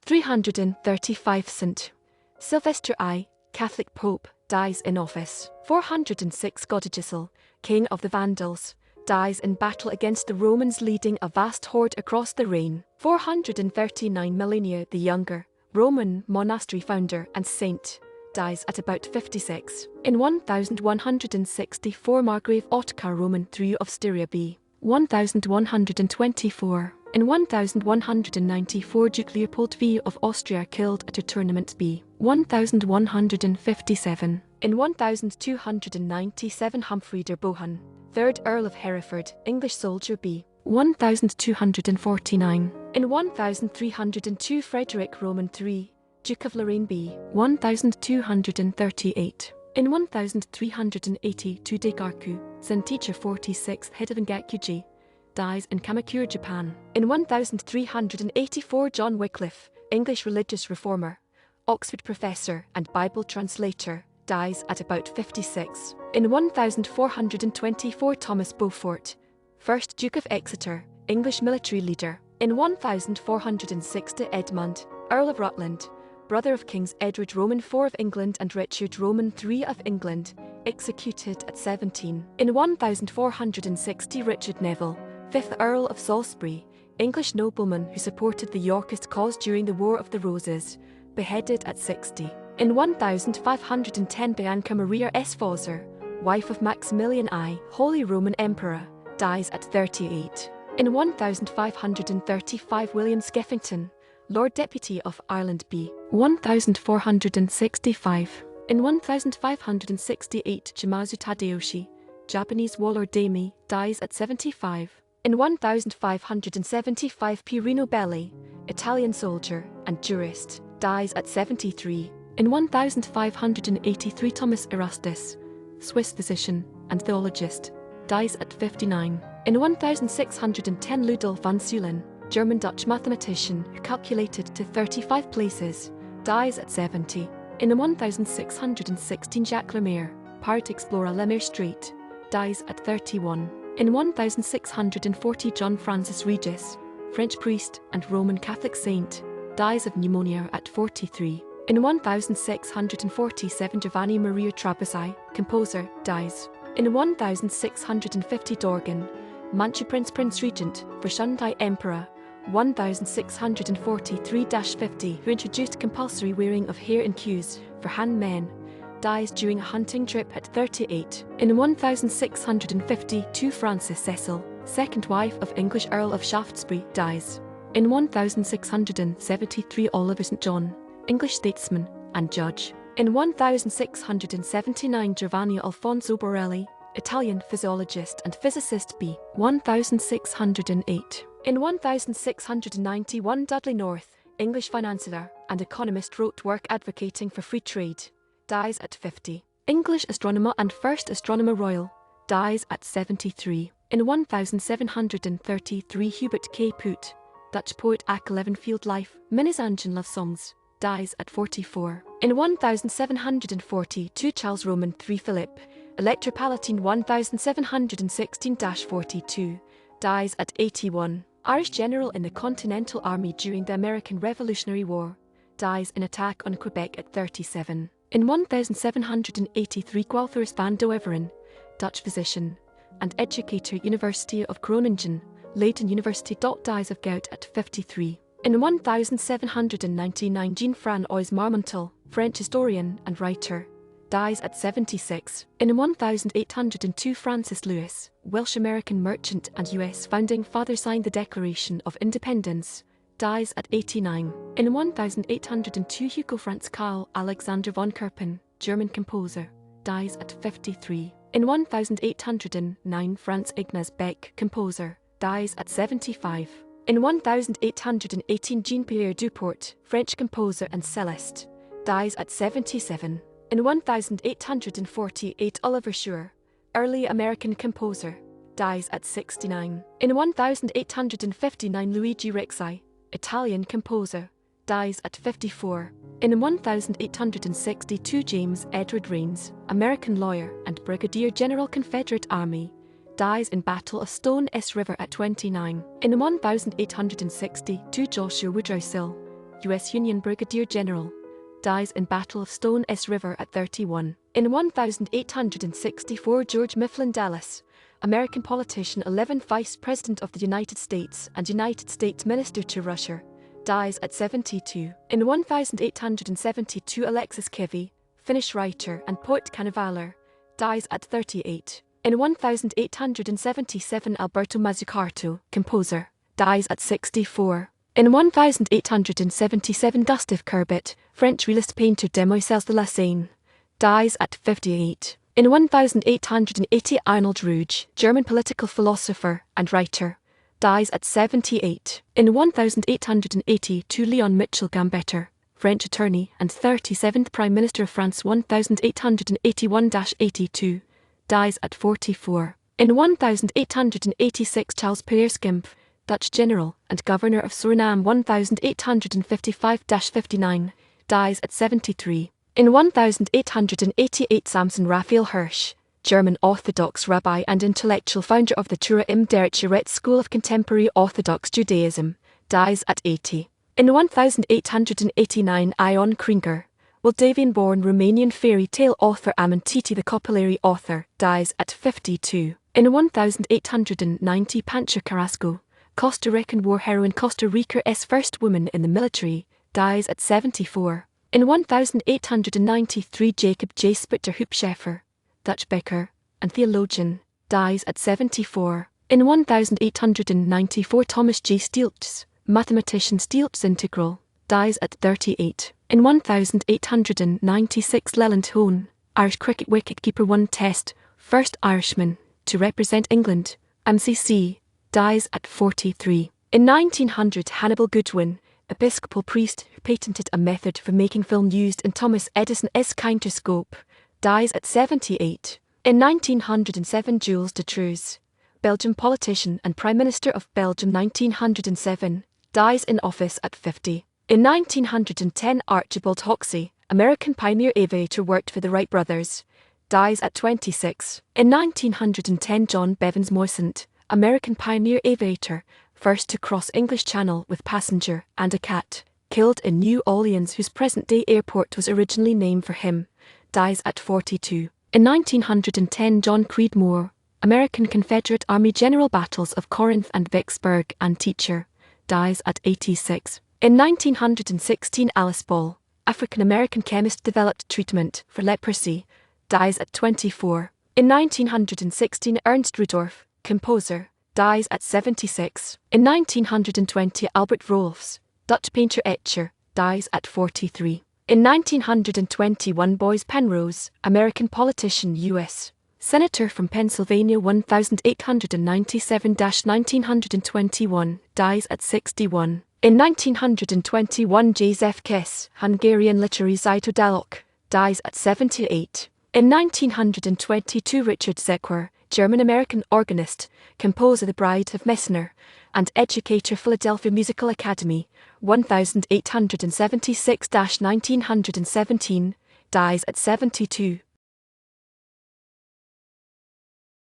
335 St. Silvester I, Catholic Pope, dies in office. 406 Godigisel, King of the Vandals, dies in battle against the Romans leading a vast horde across the Rheine. 439 Melania the Younger, Roman monastery founder and saint, dies at about 56. In 1164 Margrave Ottokar Roman III of Styria b. 1124. In 1194 Duke Leopold V of Austria killed at a tournament b. 1157. In 1297 Humphrey de Bohun, 3rd Earl of Hereford, English soldier b. 1249. In 1302 Frederick Roman III, Duke of Lorraine b. 1238. In 1382 Daigaku, Zen teacher 46th head of Ngakuji, dies in Kamakura, Japan. In 1384 John Wycliffe, English religious reformer, Oxford professor and Bible translator, dies at about 56. In 1424 Thomas Beaufort, 1st Duke of Exeter, English military leader. In 1460 Edmund, Earl of Rutland, brother of Kings Edward Roman IV of England and Richard Roman III of England, executed at 17. In 1460 Richard Neville, 5th Earl of Salisbury, English nobleman who supported the Yorkist cause during the War of the Roses, beheaded at 60. In 1510 Bianca Maria Sforza, wife of Maximilian I, Holy Roman Emperor, dies at 38. In 1535 William Skeffington, Lord Deputy of Ireland b. 1465. In 1568 Shimazu Tadeyoshi, Japanese warlord Daimei, dies at 75. In 1575 Pirino Belli, Italian soldier and jurist, dies at 73. In 1583 Thomas Erastus, Swiss physician and theologist, dies at 59. In 1610 Ludolf van Zuylen, German-Dutch mathematician who calculated to 35 places, dies at 70. In 1616 Jacques Lemaire, pirate explorer Lemaire Strait, dies at 31. In 1640 John Francis Regis, French priest and Roman Catholic saint, dies of pneumonia at 43. In 1647 Giovanni Maria Trabuzzi, composer, dies. In 1650 Dorgan, Manchu Prince Regent for Shundai Emperor, 1643-50 who introduced compulsory wearing of hair in queues for Han men, dies during a hunting trip at 38. In 1652 Frances Cecil, second wife of English Earl of Shaftesbury, dies. In 1673 Oliver St. John, English statesman and judge. In 1679 Giovanni Alfonso Borelli, Italian physiologist and physicist b. 1608. In 1691 Dudley North, English financier and economist wrote work advocating for free trade, dies at 50. English astronomer and first astronomer royal, dies at 73. In 1733 Hubert K. Poot, Dutch poet Ak 11 Field Life, Minnesangen Love Songs, dies at 44. In 1742 Charles Roman III Philip, Elector Palatine 1716-42, dies at 81. Irish general in the Continental Army during the American Revolutionary War, dies in attack on Quebec at 37. In 1783 Gualthurus van de Weveren, Dutch physician and educator University of Groningen, Leiden University. Dies of gout at 53. In 1799 Jean-François Marmontel, French historian and writer, dies at 76. In 1802 Francis Lewis, Welsh-American merchant and US founding father, signed the Declaration of Independence, dies at 89. In 1802 Hugo Franz Karl Alexander von Kerpen, German composer, dies at 53. In 1809 Franz Ignaz Beck, composer, dies at 75. In 1818 Jean-Pierre Duport, French composer and cellist, dies at 77. In 1848 Oliver Schur, early American composer, dies at 69. In 1859 Luigi Rixi, Italian composer, dies at 54. In 1862 James Edward Raines, American lawyer and Brigadier General Confederate Army, dies in Battle of Stone S River at 29. In 1862 Joshua Woodrow Sill, U.S. Union Brigadier General, dies in Battle of Stone S River at 31. In 1864, George Mifflin Dallas, American politician, 11th Vice President of the United States and United States Minister to Russia, dies at 72. In 1872, Alexis Kivi, Finnish writer and poet Kalevala, dies at 38. In 1877, Alberto Mazzucato, composer, dies at 64. In 1877, Gustave Courbet, French realist painter, Demoiselles de la Seine, dies at 58. In 1880, Arnold Ruge, German political philosopher and writer, dies at 78. In 1882, Leon Michel Gambetta, French attorney and 37th Prime Minister of France, 1881-82, dies at 44. In 1886, Charles Peirskimp, Dutch general and governor of Suriname, 1855-59, dies at 73. In 1888, Samson Raphael Hirsch, German Orthodox rabbi and intellectual founder of the Tura im Derecheret School of Contemporary Orthodox Judaism, dies at 80. In 1889, Ion Kringer, Moldavian-born Romanian fairy tale author Amintiti the Copulary author, dies at 52. In 1890, Pancha Carrasco, Costa Rican war heroine, Costa Rica's first woman in the military, dies at 74. In 1893, Jacob J. Spitter Hoopscheffer, Dutch baker and theologian, dies at 74. In 1894, Thomas J. Stieltjes, mathematician, Stieltjes integral, dies at 38. In 1896, Leland Hone, Irish cricket wicket-keeper, won Test, first Irishman to represent England, MCC, dies at 43. In 1900, Hannibal Goodwin, Episcopal priest who patented a method for making film used in Thomas Edison's kinetoscope, dies at 78. In 1907, Jules de Truze, Belgian politician and Prime Minister of Belgium, 1907, dies in office at 50. In 1910, Archibald Hoxsey, American pioneer aviator, worked for the Wright brothers, dies at 26. In 1910, John Bevans Moisant, American pioneer aviator, first to cross English Channel with passenger and a cat, killed in New Orleans, whose present-day airport was originally named for him, dies at 42. In 1910, John Creedmoor, American Confederate Army general, battles of Corinth and Vicksburg and teacher, dies at 86. In 1916, Alice Ball, African-American chemist, developed treatment for leprosy, dies at 24. In 1916, Ernst Rudolph, composer, dies at 76. In 1920, Albert Roelofs, Dutch painter etcher, dies at 43. In 1921, Boyce Penrose, American politician, U.S. Senator from Pennsylvania, 1897-1921, dies at 61. In 1921, József Kiss, Hungarian literary Zytodalok, dies at 78. In 1922, Richard Zequer, German-American organist, composer, The Bride of Messner, and educator, Philadelphia Musical Academy, 1876-1917, dies at 72.